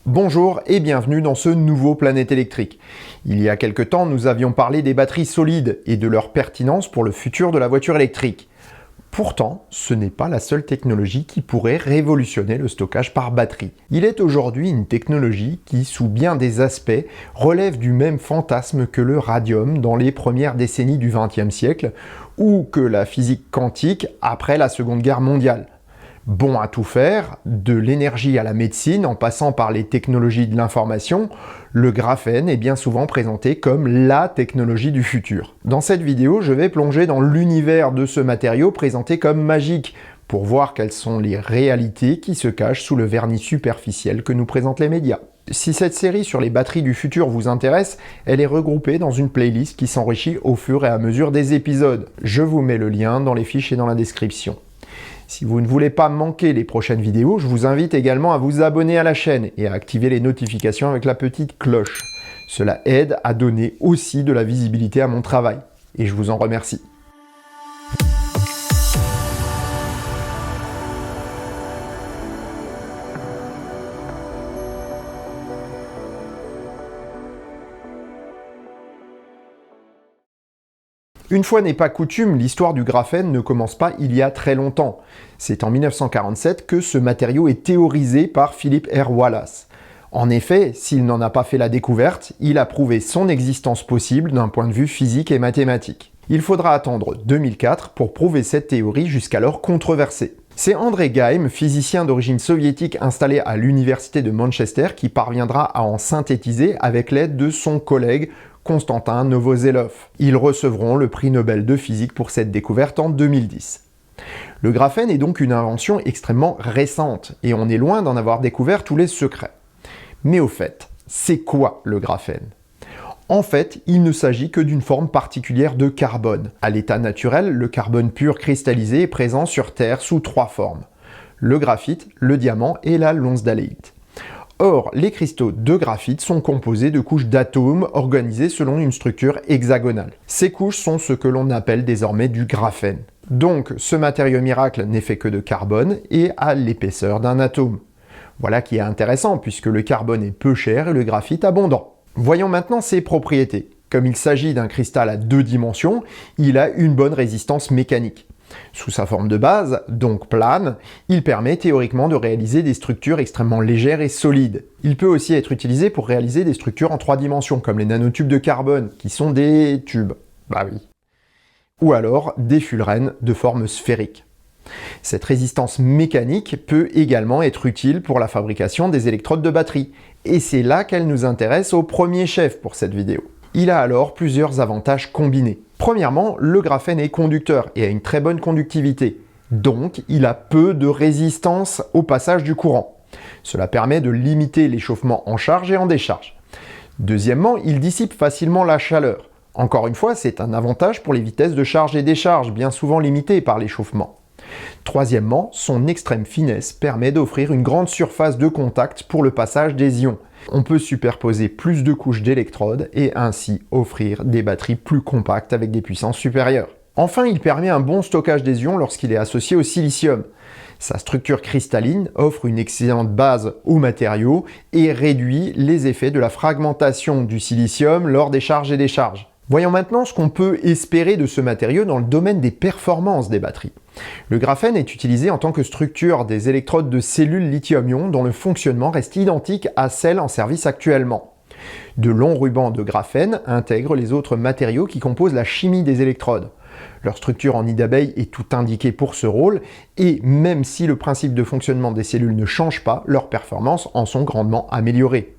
Bonjour et bienvenue dans ce nouveau Planète électrique. Il y a quelque temps, nous avions parlé des batteries solides et de leur pertinence pour le futur de la voiture électrique. Pourtant, ce n'est pas la seule technologie qui pourrait révolutionner le stockage par batterie. Il est aujourd'hui une technologie qui, sous bien des aspects, relève du même fantasme que le radium dans les premières décennies du XXe siècle ou que la physique quantique après la Seconde Guerre mondiale. Bon à tout faire, de l'énergie à la médecine en passant par les technologies de l'information, le graphène est bien souvent présenté comme la technologie du futur. Dans cette vidéo, je vais plonger dans l'univers de ce matériau présenté comme magique pour voir quelles sont les réalités qui se cachent sous le vernis superficiel que nous présentent les médias. Si cette série sur les batteries du futur vous intéresse, elle est regroupée dans une playlist qui s'enrichit au fur et à mesure des épisodes. Je vous mets le lien dans les fiches et dans la description. Si vous ne voulez pas manquer les prochaines vidéos, je vous invite également à vous abonner à la chaîne et à activer les notifications avec la petite cloche. Cela aide à donner aussi de la visibilité à mon travail. Et je vous en remercie. Une fois n'est pas coutume, l'histoire du graphène ne commence pas il y a très longtemps. C'est en 1947 que ce matériau est théorisé par Philip R. Wallace. En effet, s'il n'en a pas fait la découverte, il a prouvé son existence possible d'un point de vue physique et mathématique. Il faudra attendre 2004 pour prouver cette théorie jusqu'alors controversée. C'est André Geim, physicien d'origine soviétique installé à l'université de Manchester, qui parviendra à en synthétiser avec l'aide de son collègue Konstantin Novoselov. Ils recevront le prix Nobel de physique pour cette découverte en 2010. Le graphène est donc une invention extrêmement récente, et on est loin d'en avoir découvert tous les secrets. Mais au fait, c'est quoi le graphène ? En fait, il ne s'agit que d'une forme particulière de carbone. À l'état naturel, le carbone pur cristallisé est présent sur Terre sous trois formes: le graphite, le diamant et la lonsdaleïte. Or, les cristaux de graphite sont composés de couches d'atomes organisées selon une structure hexagonale. Ces couches sont ce que l'on appelle désormais du graphène. Donc, ce matériau miracle n'est fait que de carbone et a l'épaisseur d'un atome. Voilà qui est intéressant puisque le carbone est peu cher et le graphite abondant. Voyons maintenant ses propriétés. Comme il s'agit d'un cristal à deux dimensions, il a une bonne résistance mécanique. Sous sa forme de base, donc plane, il permet théoriquement de réaliser des structures extrêmement légères et solides. Il peut aussi être utilisé pour réaliser des structures en trois dimensions, comme les nanotubes de carbone, qui sont des tubes. Bah oui. Ou alors des fullerènes de forme sphérique. Cette résistance mécanique peut également être utile pour la fabrication des électrodes de batterie. Et c'est là qu'elle nous intéresse au premier chef pour cette vidéo. Il a alors plusieurs avantages combinés. Premièrement, le graphène est conducteur et a une très bonne conductivité. Donc, il a peu de résistance au passage du courant. Cela permet de limiter l'échauffement en charge et en décharge. Deuxièmement, il dissipe facilement la chaleur. Encore une fois, c'est un avantage pour les vitesses de charge et décharge, bien souvent limitées par l'échauffement. Troisièmement, son extrême finesse permet d'offrir une grande surface de contact pour le passage des ions. On peut superposer plus de couches d'électrodes et ainsi offrir des batteries plus compactes avec des puissances supérieures. Enfin, il permet un bon stockage des ions lorsqu'il est associé au silicium. Sa structure cristalline offre une excellente base au matériau et réduit les effets de la fragmentation du silicium lors des charges et décharges. Voyons maintenant ce qu'on peut espérer de ce matériau dans le domaine des performances des batteries. Le graphène est utilisé en tant que structure des électrodes de cellules lithium-ion dont le fonctionnement reste identique à celle en service actuellement. De longs rubans de graphène intègrent les autres matériaux qui composent la chimie des électrodes. Leur structure en nid d'abeille est tout indiquée pour ce rôle, et même si le principe de fonctionnement des cellules ne change pas, leurs performances en sont grandement améliorées.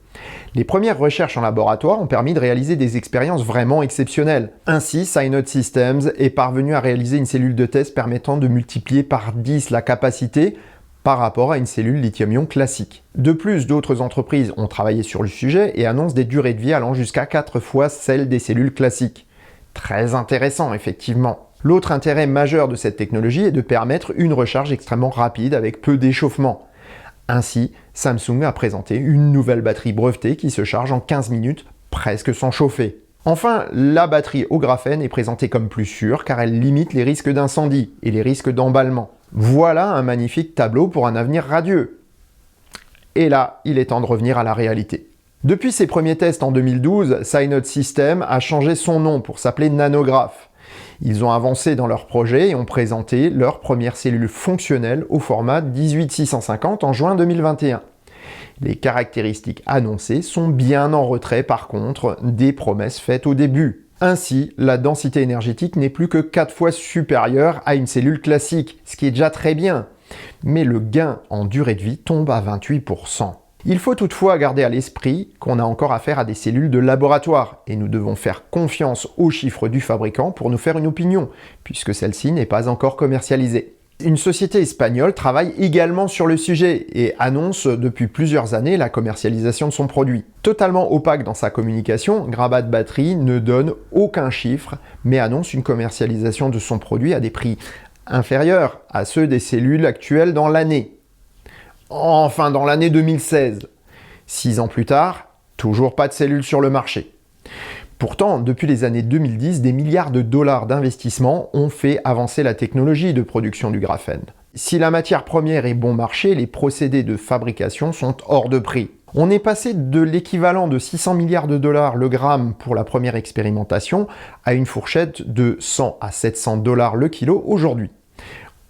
Les premières recherches en laboratoire ont permis de réaliser des expériences vraiment exceptionnelles. Ainsi, Synode Systems est parvenu à réaliser une cellule de test permettant de multiplier par 10 la capacité par rapport à une cellule lithium-ion classique. De plus, d'autres entreprises ont travaillé sur le sujet et annoncent des durées de vie allant jusqu'à 4 fois celles des cellules classiques. Très intéressant, effectivement. L'autre intérêt majeur de cette technologie est de permettre une recharge extrêmement rapide avec peu d'échauffement. Ainsi, Samsung a présenté une nouvelle batterie brevetée qui se charge en 15 minutes, presque sans chauffer. Enfin, la batterie au graphène est présentée comme plus sûre car elle limite les risques d'incendie et les risques d'emballement. Voilà un magnifique tableau pour un avenir radieux. Et là, il est temps de revenir à la réalité. Depuis ses premiers tests en 2012, Synode Systems a changé son nom pour s'appeler Nanograph. Ils ont avancé dans leur projet et ont présenté leur première cellule fonctionnelle au format 18650 en juin 2021. Les caractéristiques annoncées sont bien en retrait par contre des promesses faites au début. Ainsi, la densité énergétique n'est plus que 4 fois supérieure à une cellule classique, ce qui est déjà très bien. Mais le gain en durée de vie tombe à 28%. Il faut toutefois garder à l'esprit qu'on a encore affaire à des cellules de laboratoire et nous devons faire confiance aux chiffres du fabricant pour nous faire une opinion, puisque celle-ci n'est pas encore commercialisée. Une société espagnole travaille également sur le sujet et annonce depuis plusieurs années la commercialisation de son produit. Totalement opaque dans sa communication, Grabat Battery ne donne aucun chiffre, mais annonce une commercialisation de son produit à des prix inférieurs à ceux des cellules actuelles dans l'année. Enfin, dans l'année 2016. 6 ans plus tard, toujours pas de cellules sur le marché. Pourtant, depuis les années 2010, des milliards de dollars d'investissement ont fait avancer la technologie de production du graphène. Si la matière première est bon marché, les procédés de fabrication sont hors de prix. On est passé de l'équivalent de 600 milliards de dollars le gramme pour la première expérimentation à une fourchette de 100 à 700 dollars le kilo aujourd'hui.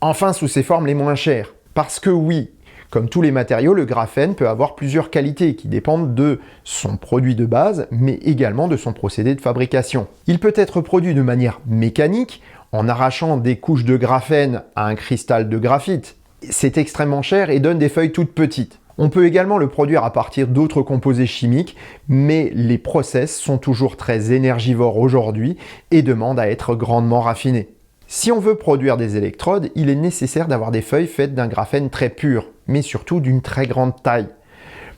Enfin, sous ses formes les moins chères. Parce que oui, comme tous les matériaux, le graphène peut avoir plusieurs qualités qui dépendent de son produit de base, mais également de son procédé de fabrication. Il peut être produit de manière mécanique, en arrachant des couches de graphène à un cristal de graphite. C'est extrêmement cher et donne des feuilles toutes petites. On peut également le produire à partir d'autres composés chimiques, mais les process sont toujours très énergivores aujourd'hui et demandent à être grandement raffinés. Si on veut produire des électrodes, il est nécessaire d'avoir des feuilles faites d'un graphène très pur, mais surtout d'une très grande taille.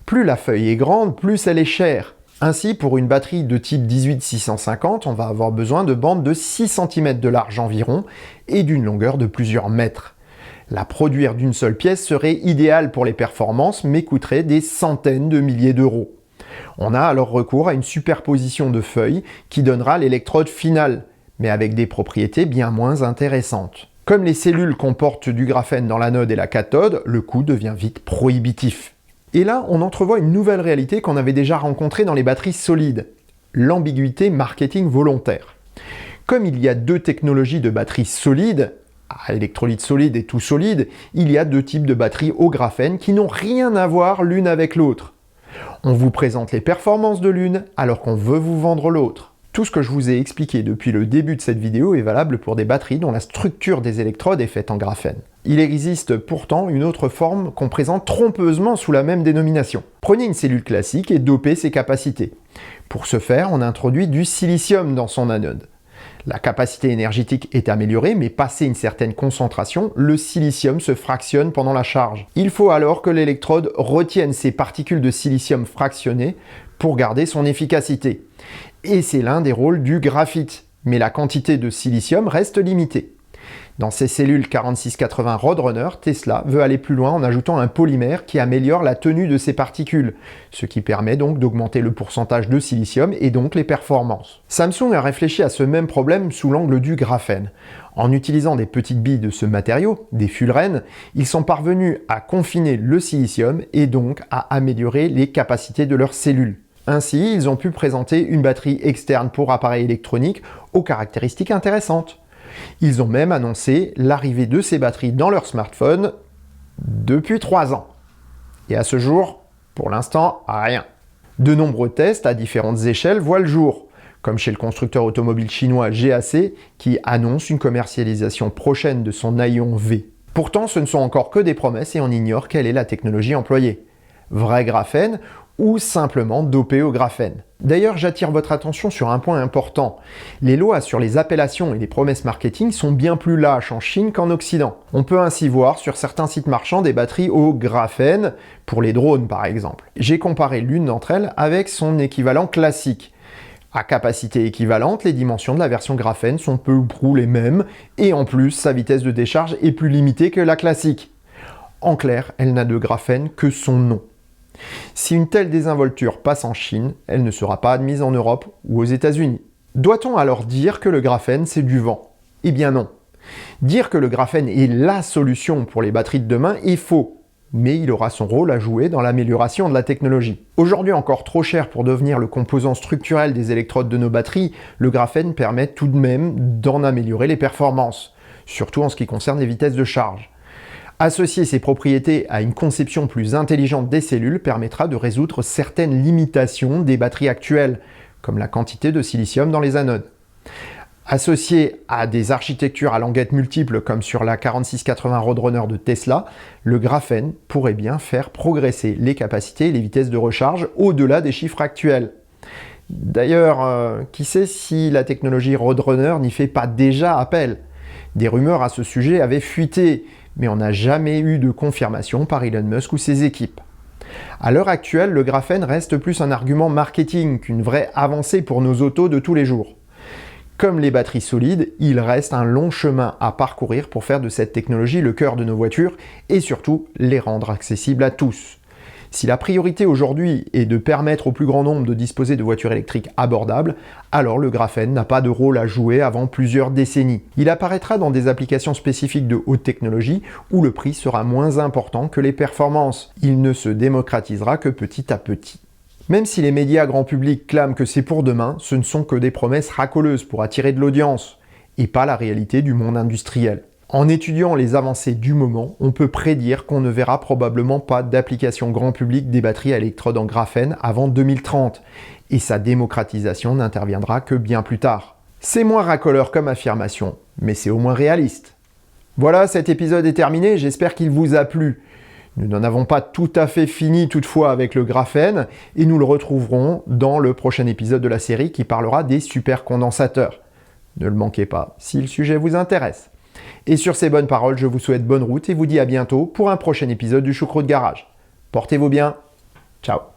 Plus la feuille est grande, plus elle est chère. Ainsi, pour une batterie de type 18650, on va avoir besoin de bandes de 6 cm de large environ et d'une longueur de plusieurs mètres. La produire d'une seule pièce serait idéal pour les performances, mais coûterait des centaines de milliers d'euros. On a alors recours à une superposition de feuilles qui donnera l'électrode finale, mais avec des propriétés bien moins intéressantes. Comme les cellules comportent du graphène dans l'anode et la cathode, le coût devient vite prohibitif. Et là, on entrevoit une nouvelle réalité qu'on avait déjà rencontrée dans les batteries solides, l'ambiguïté marketing volontaire. Comme il y a deux technologies de batteries solides, électrolyte solide et tout solide, il y a deux types de batteries au graphène qui n'ont rien à voir l'une avec l'autre. On vous présente les performances de l'une alors qu'on veut vous vendre l'autre. Tout ce que je vous ai expliqué depuis le début de cette vidéo est valable pour des batteries dont la structure des électrodes est faite en graphène. Il existe pourtant une autre forme qu'on présente trompeusement sous la même dénomination. Prenez une cellule classique et dopez ses capacités. Pour ce faire, on introduit du silicium dans son anode. La capacité énergétique est améliorée, mais passé une certaine concentration, le silicium se fractionne pendant la charge. Il faut alors que l'électrode retienne ces particules de silicium fractionnées pour garder son efficacité. Et c'est l'un des rôles du graphite, mais la quantité de silicium reste limitée. Dans ces cellules 4680 Roadrunner, Tesla veut aller plus loin en ajoutant un polymère qui améliore la tenue de ces particules, ce qui permet donc d'augmenter le pourcentage de silicium et donc les performances. Samsung a réfléchi à ce même problème sous l'angle du graphène. En utilisant des petites billes de ce matériau, des fullerenes, ils sont parvenus à confiner le silicium et donc à améliorer les capacités de leurs cellules. Ainsi, ils ont pu présenter une batterie externe pour appareils électroniques aux caractéristiques intéressantes. Ils ont même annoncé l'arrivée de ces batteries dans leurs smartphones depuis 3 ans. Et à ce jour, pour l'instant, rien. De nombreux tests à différentes échelles voient le jour, comme chez le constructeur automobile chinois GAC qui annonce une commercialisation prochaine de son Aion V. Pourtant, ce ne sont encore que des promesses et on ignore quelle est la technologie employée. Vrai graphène ou simplement dopé au graphène. D'ailleurs, j'attire votre attention sur un point important. Les lois sur les appellations et les promesses marketing sont bien plus lâches en Chine qu'en Occident. On peut ainsi voir sur certains sites marchands des batteries au graphène, pour les drones par exemple. J'ai comparé l'une d'entre elles avec son équivalent classique. À capacité équivalente, les dimensions de la version graphène sont peu ou prou les mêmes, et en plus, sa vitesse de décharge est plus limitée que la classique. En clair, elle n'a de graphène que son nom. Si une telle désinvolture passe en Chine, elle ne sera pas admise en Europe ou aux États-Unis. Doit-on alors dire que le graphène c'est du vent? Eh bien non. Dire que le graphène est la solution pour les batteries de demain est faux, mais il aura son rôle à jouer dans l'amélioration de la technologie. Aujourd'hui encore trop cher pour devenir le composant structurel des électrodes de nos batteries, le graphène permet tout de même d'en améliorer les performances, surtout en ce qui concerne les vitesses de charge. Associer ces propriétés à une conception plus intelligente des cellules permettra de résoudre certaines limitations des batteries actuelles, comme la quantité de silicium dans les anodes. Associé à des architectures à languettes multiples comme sur la 4680 Roadrunner de Tesla, le graphène pourrait bien faire progresser les capacités et les vitesses de recharge au-delà des chiffres actuels. D'ailleurs, qui sait si la technologie Roadrunner n'y fait pas déjà appel? Des rumeurs à ce sujet avaient fuité, mais on n'a jamais eu de confirmation par Elon Musk ou ses équipes. À l'heure actuelle, le graphène reste plus un argument marketing qu'une vraie avancée pour nos autos de tous les jours. Comme les batteries solides, il reste un long chemin à parcourir pour faire de cette technologie le cœur de nos voitures et surtout les rendre accessibles à tous. Si la priorité aujourd'hui est de permettre au plus grand nombre de disposer de voitures électriques abordables, alors le graphène n'a pas de rôle à jouer avant plusieurs décennies. Il apparaîtra dans des applications spécifiques de haute technologie où le prix sera moins important que les performances. Il ne se démocratisera que petit à petit. Même si les médias grand public clament que c'est pour demain, ce ne sont que des promesses racoleuses pour attirer de l'audience, et pas la réalité du monde industriel. En étudiant les avancées du moment, on peut prédire qu'on ne verra probablement pas d'application grand public des batteries à électrodes en graphène avant 2030, et sa démocratisation n'interviendra que bien plus tard. C'est moins racoleur comme affirmation, mais c'est au moins réaliste. Voilà, cet épisode est terminé, j'espère qu'il vous a plu. Nous n'en avons pas tout à fait fini toutefois avec le graphène et nous le retrouverons dans le prochain épisode de la série qui parlera des supercondensateurs. Ne le manquez pas si le sujet vous intéresse. Et sur ces bonnes paroles, je vous souhaite bonne route et vous dis à bientôt pour un prochain épisode du Choucroute Garage. Portez-vous bien. Ciao.